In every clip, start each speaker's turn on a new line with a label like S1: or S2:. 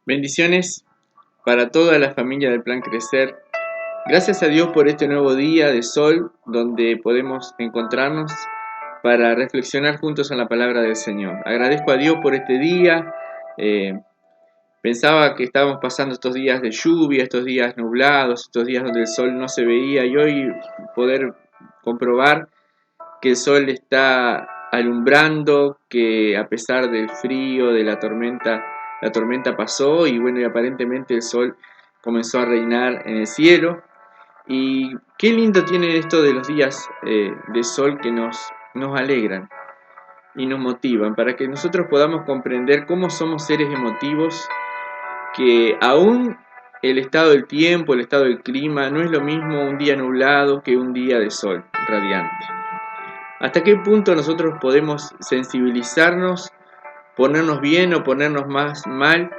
S1: Bendiciones para toda la familia del Plan Crecer. Gracias a Dios por este nuevo día de sol donde podemos encontrarnos para reflexionar juntos en la palabra del Señor. Agradezco a Dios por este día. Pensaba que estábamos pasando estos días de lluvia, estos días nublados, estos días donde el sol no se veía y hoy poder comprobar que el sol está alumbrando, que a pesar del frío, de la tormenta pasó y bueno, y aparentemente el sol comenzó a reinar en el cielo. Y qué lindo tiene esto de los días de sol que nos alegran y nos motivan para que nosotros podamos comprender cómo somos seres emotivos, que aún el estado del tiempo, el estado del clima, no es lo mismo un día nublado que un día de sol radiante. ¿Hasta qué punto nosotros podemos sensibilizarnos, ponernos bien o ponernos más mal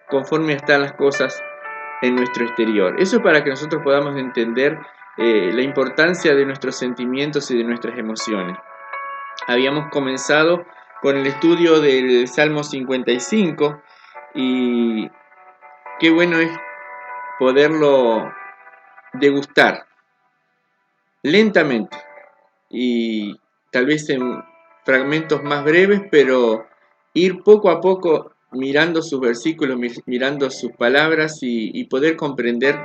S1: conforme están las cosas en nuestro exterior? Eso es para que nosotros podamos entender la importancia de nuestros sentimientos y de nuestras emociones. Habíamos comenzado con el estudio del Salmo 55 y qué bueno es poderlo degustar lentamente y tal vez en fragmentos más breves, pero ir poco a poco mirando sus versículos, mirando sus palabras y poder comprender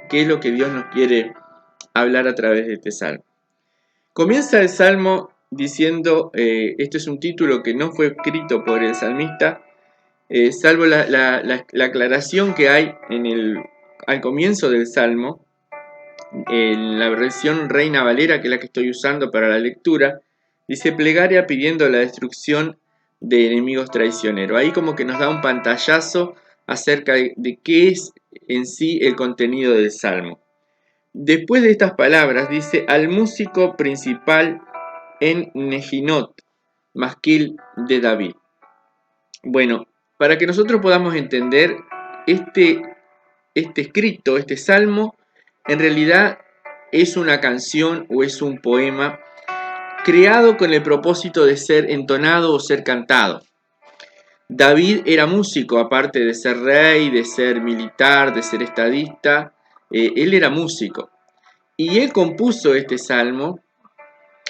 S1: qué es lo que Dios nos quiere hablar a través de este salmo. Comienza el salmo diciendo, este es un título que no fue escrito por el salmista, salvo la aclaración que hay al comienzo del salmo, en la versión Reina Valera, que es la que estoy usando para la lectura, dice plegaria pidiendo la destrucción de enemigos traicioneros. Ahí como que nos da un pantallazo acerca de qué es en sí el contenido del salmo. Después de estas palabras dice al músico principal en Nejinot, masquil de David. Bueno, para que nosotros podamos entender este escrito, este salmo, en realidad es una canción o es un poema creado con el propósito de ser entonado o ser cantado. David era músico, aparte de ser rey, de ser militar, de ser estadista, él era músico. Y él compuso este salmo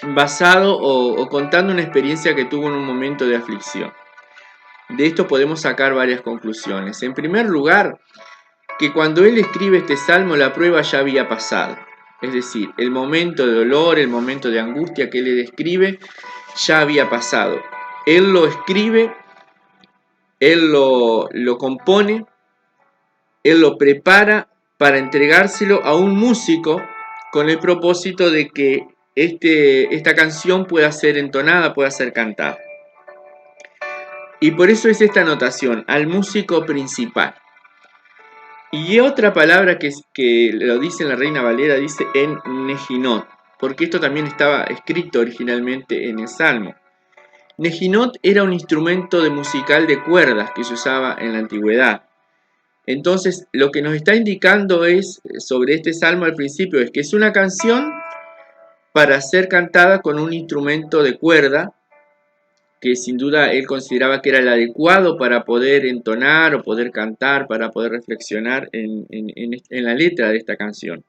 S1: basado o contando una experiencia que tuvo en un momento de aflicción. De esto podemos sacar varias conclusiones. En primer lugar, que cuando él escribe este salmo la prueba ya había pasado. Es decir, el momento de dolor, el momento de angustia que él le describe ya había pasado. Él lo escribe, él lo compone, él lo prepara para entregárselo a un músico con el propósito de que esta canción pueda ser entonada, pueda ser cantada. Y por eso es esta anotación, al músico principal. Y otra palabra que lo dice en la Reina Valera, dice en Nejinot, porque esto también estaba escrito originalmente en el Salmo. Nejinot era un instrumento musical de cuerdas que se usaba en la antigüedad. Entonces, lo que nos está indicando es, sobre este Salmo al principio, es que es una canción para ser cantada con un instrumento de cuerda, que sin duda él consideraba que era el adecuado para poder entonar o poder cantar, para poder reflexionar en la letra de esta canción.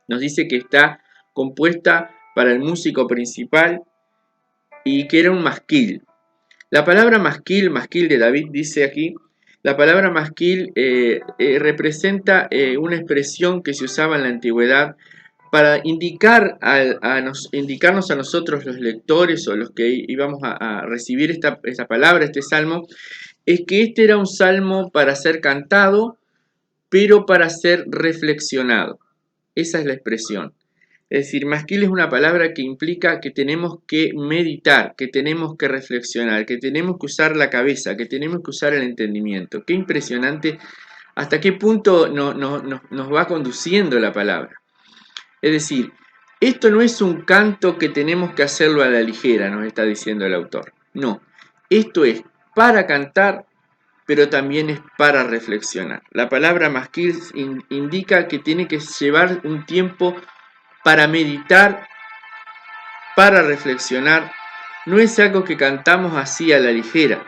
S1: Nos dice que está compuesta para el músico principal y que era un masquil. La palabra masquil de David dice aquí, la palabra masquil representa una expresión que se usaba en la antigüedad para indicarnos a nosotros los lectores o los que íbamos a recibir esta palabra, este salmo, es que este era un salmo para ser cantado, pero para ser reflexionado. Esa es la expresión. Es decir, masquil es una palabra que implica que tenemos que meditar, que tenemos que reflexionar, que tenemos que usar la cabeza, que tenemos que usar el entendimiento. Qué impresionante hasta qué punto nos va conduciendo la palabra. Es decir, esto no es un canto que tenemos que hacerlo a la ligera, nos está diciendo el autor. No, esto es para cantar, pero también es para reflexionar. La palabra masquil indica que tiene que llevar un tiempo para meditar, para reflexionar. No es algo que cantamos así a la ligera.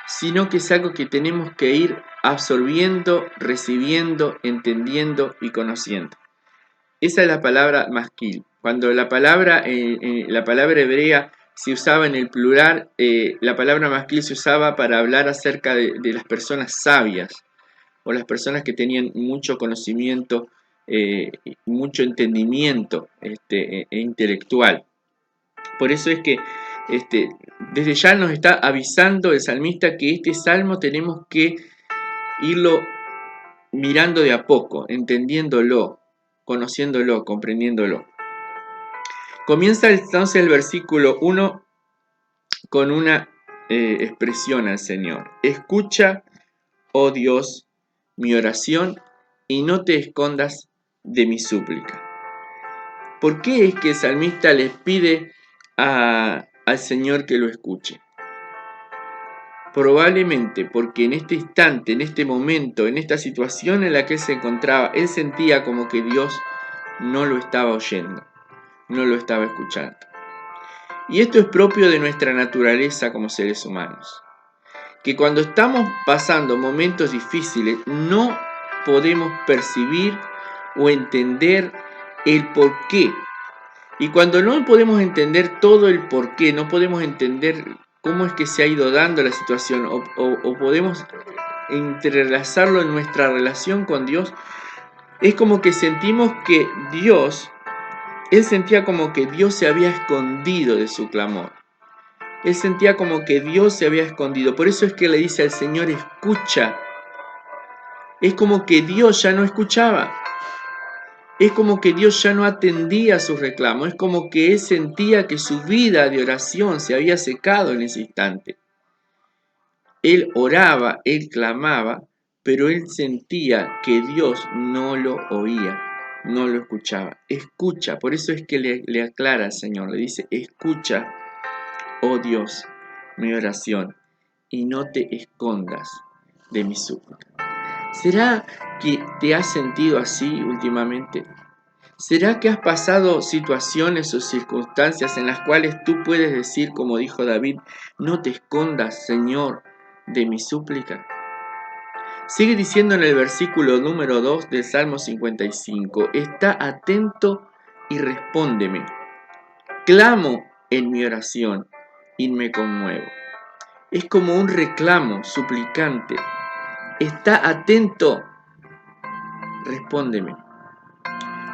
S1: sino que es algo que tenemos que ir absorbiendo, recibiendo, entendiendo y conociendo. Esa es la palabra masquil. Cuando la palabra hebrea se usaba en el plural, la palabra masquil se usaba para hablar acerca de las personas sabias o las personas que tenían mucho conocimiento, mucho entendimiento intelectual. Por eso es que desde ya nos está avisando el salmista que este salmo tenemos que irlo mirando de a poco, entendiéndolo, conociéndolo, comprendiéndolo. Comienza entonces el versículo 1 con una expresión al Señor. Escucha, oh Dios, mi oración y no te escondas de mi súplica. ¿Por qué es que el salmista le pide al Señor que lo escuche? Probablemente porque en este instante, en este momento, en esta situación en la que él se encontraba, él sentía como que Dios no lo estaba oyendo, no lo estaba escuchando. Y esto es propio de nuestra naturaleza como seres humanos, que cuando estamos pasando momentos difíciles no podemos percibir o entender el porqué. Y cuando no podemos entender todo el porqué, no podemos entender cómo es que se ha ido dando la situación o podemos entrelazarlo en nuestra relación con Dios, es como que sentimos que él sentía como que Dios se había escondido de su clamor. Él sentía como que Dios se había escondido. Por eso es que le dice al Señor, escucha. Es como que Dios ya no escuchaba. Es como que Dios ya no atendía sus reclamos. Es como que él sentía que su vida de oración se había secado en ese instante. Él oraba, él clamaba, pero él sentía que Dios no lo oía, no lo escuchaba. Escucha, por eso es que le aclara al Señor, le dice, escucha, oh Dios, mi oración, y no te escondas de mi súplica. ¿Será que te has sentido así últimamente? ¿Será que has pasado situaciones o circunstancias en las cuales tú puedes decir, como dijo David, no te escondas, Señor, de mi súplica? Sigue diciendo en el versículo número 2 del Salmo 55, está atento y respóndeme. Clamo en mi oración y me conmuevo. Es como un reclamo suplicante. Está atento, respóndeme.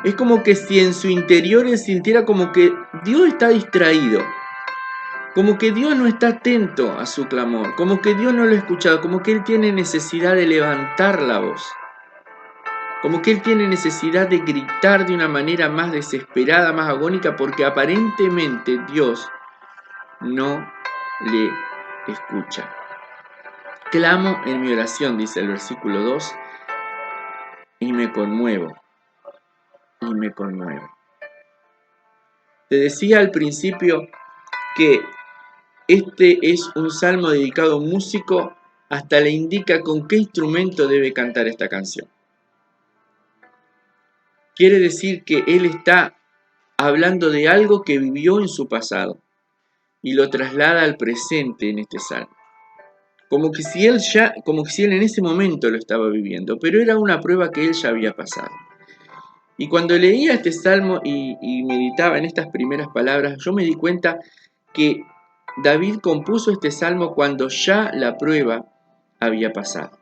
S1: Es como que si en su interior él sintiera como que Dios está distraído, como que Dios no está atento a su clamor, como que Dios no lo ha escuchado, como que él tiene necesidad de levantar la voz, como que él tiene necesidad de gritar de una manera más desesperada, más agónica, porque aparentemente Dios no le escucha. Clamo en mi oración, dice el versículo 2, y me conmuevo, y me conmuevo. Te decía al principio que este es un salmo dedicado a un músico, hasta le indica con qué instrumento debe cantar esta canción. Quiere decir que él está hablando de algo que vivió en su pasado y lo traslada al presente en este salmo. Como si él en ese momento lo estaba viviendo, pero era una prueba que él ya había pasado. Y cuando leía este salmo y meditaba en estas primeras palabras, yo me di cuenta que David compuso este salmo cuando ya la prueba había pasado.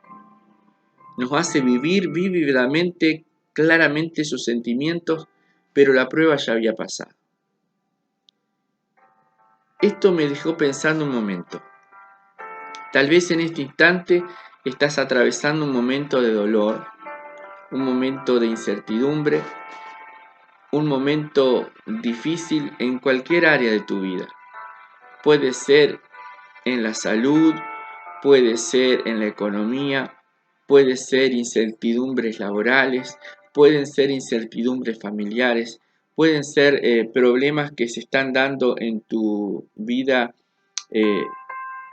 S1: Nos hace vivir vívidamente, claramente sus sentimientos, pero la prueba ya había pasado. Esto me dejó pensando un momento. Tal vez en este instante estás atravesando un momento de dolor, un momento de incertidumbre, un momento difícil en cualquier área de tu vida. Puede ser en la salud, puede ser en la economía, puede ser incertidumbres laborales, pueden ser incertidumbres familiares, pueden ser problemas que se están dando en tu vida eh,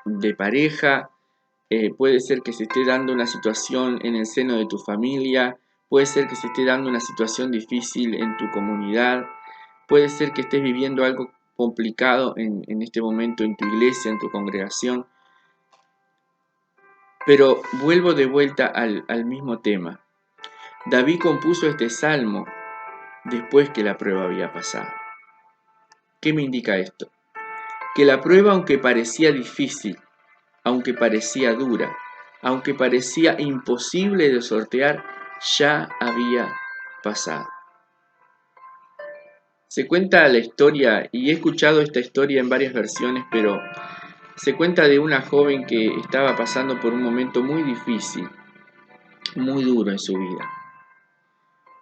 S1: de pareja, puede ser que se esté dando una situación en el seno de tu familia, puede ser que se esté dando una situación difícil en tu comunidad, puede ser que estés viviendo algo complicado en este momento en tu iglesia, en tu congregación. Pero vuelvo de vuelta al mismo tema. David compuso este salmo después que la prueba había pasado. ¿Qué me indica esto? Que la prueba, aunque parecía difícil, aunque parecía dura, aunque parecía imposible de sortear, ya había pasado. Se cuenta la historia, y he escuchado esta historia en varias versiones, pero se cuenta de una joven que estaba pasando por un momento muy difícil, muy duro en su vida.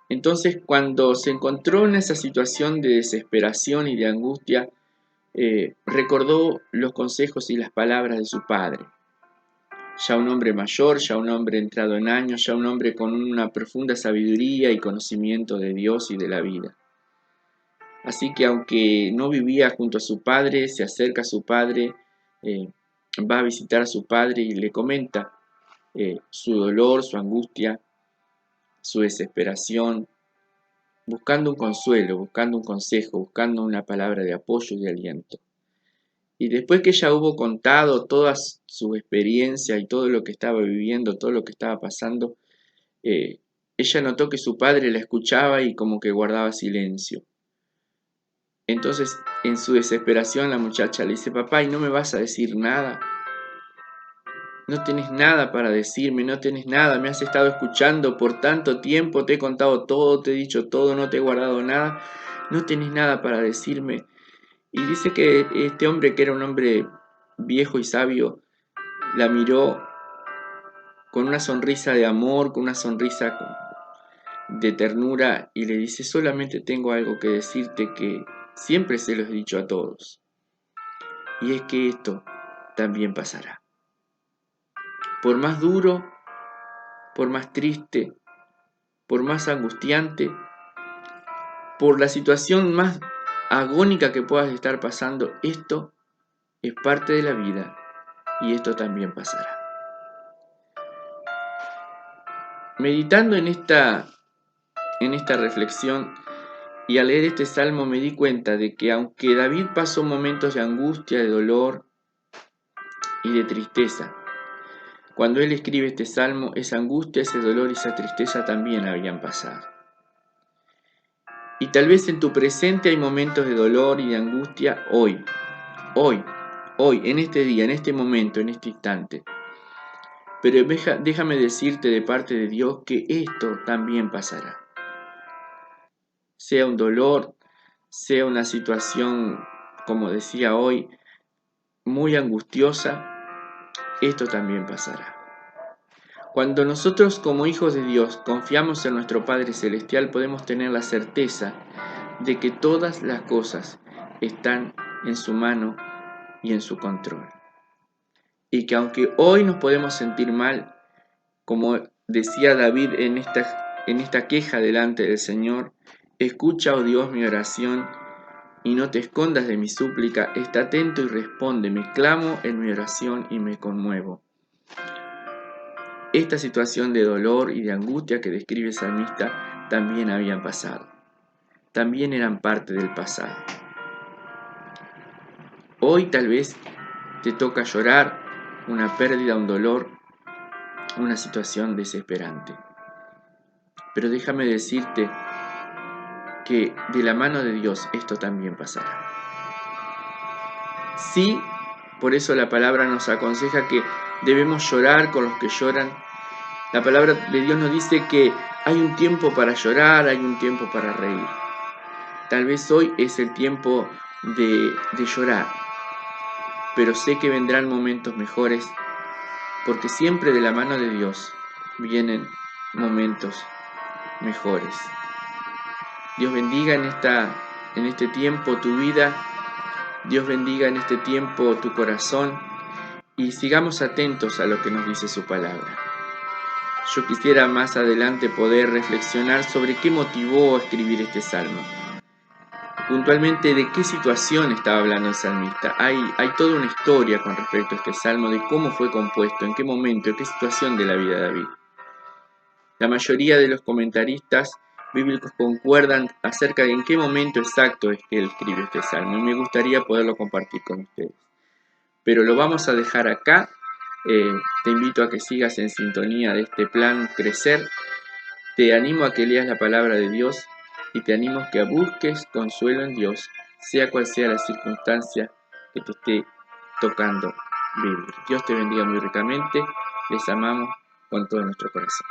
S1: Entonces, cuando se encontró en esa situación de desesperación y de angustia, recordó los consejos y las palabras de su padre. Ya un hombre mayor, ya un hombre entrado en años, ya un hombre con una profunda sabiduría y conocimiento de Dios y de la vida. Así que aunque no vivía junto a su padre, se acerca a su padre, va a visitar a su padre y le comenta su dolor, su angustia, su desesperación, buscando un consuelo, buscando un consejo, buscando una palabra de apoyo y de aliento. Y después que ella hubo contado toda su experiencia y todo lo que estaba viviendo, todo lo que estaba pasando, ella notó que su padre la escuchaba y como que guardaba silencio. Entonces, en su desesperación, la muchacha le dice: papá, ¿y no me vas a decir nada? No tenés nada para decirme, no tenés nada, me has estado escuchando por tanto tiempo, te he contado todo, te he dicho todo, no te he guardado nada, no tenés nada para decirme. Y dice que este hombre, que era un hombre viejo y sabio, la miró con una sonrisa de amor, con una sonrisa de ternura, y le dice: solamente tengo algo que decirte que siempre se lo he dicho a todos, y es que esto también pasará. Por más duro, por más triste, por más angustiante, por la situación más agónica que puedas estar pasando, esto es parte de la vida y esto también pasará. Meditando en esta reflexión y al leer este salmo me di cuenta de que aunque David pasó momentos de angustia, de dolor y de tristeza, cuando él escribe este salmo, esa angustia, ese dolor y esa tristeza también habían pasado. Y tal vez en tu presente hay momentos de dolor y de angustia hoy, en este día, en este momento, en este instante. Pero déjame decirte de parte de Dios que esto también pasará. Sea un dolor, sea una situación, como decía hoy, muy angustiosa, esto también pasará. Cuando nosotros como hijos de Dios confiamos en nuestro Padre Celestial, podemos tener la certeza de que todas las cosas están en su mano y en su control. Y que aunque hoy nos podemos sentir mal, como decía David en esta queja delante del Señor: escucha, oh Dios, mi oración, y no te escondas de mi súplica, está atento y responde, me clamo en mi oración y me conmuevo. Esta situación de dolor y de angustia que describe el salmista también habían pasado, también eran parte del pasado. Hoy tal vez te toca llorar una pérdida, un dolor, una situación desesperante. Pero déjame decirte que de la mano de Dios esto también pasará. Sí, por eso la palabra nos aconseja que debemos llorar con los que lloran. La palabra de Dios nos dice que hay un tiempo para llorar, hay un tiempo para reír. Tal vez hoy es el tiempo de llorar, pero sé que vendrán momentos mejores, porque siempre de la mano de Dios vienen momentos mejores. Dios bendiga en este tiempo tu vida, Dios bendiga en este tiempo tu corazón, y sigamos atentos a lo que nos dice su palabra. Yo quisiera más adelante poder reflexionar sobre qué motivó a escribir este salmo. Puntualmente, de qué situación estaba hablando el salmista. Hay toda una historia con respecto a este salmo, de cómo fue compuesto, en qué momento, en qué situación de la vida de David. La mayoría de los comentaristas bíblicos concuerdan acerca de en qué momento exacto es que él escribe este salmo, y me gustaría poderlo compartir con ustedes. Pero lo vamos a dejar acá Te invito a que sigas en sintonía de este plan Crecer. Te animo a que leas la palabra de Dios y te animo a que busques consuelo en Dios, sea cual sea la circunstancia que te esté tocando vivir. Dios te bendiga muy ricamente. Les amamos con todo nuestro corazón.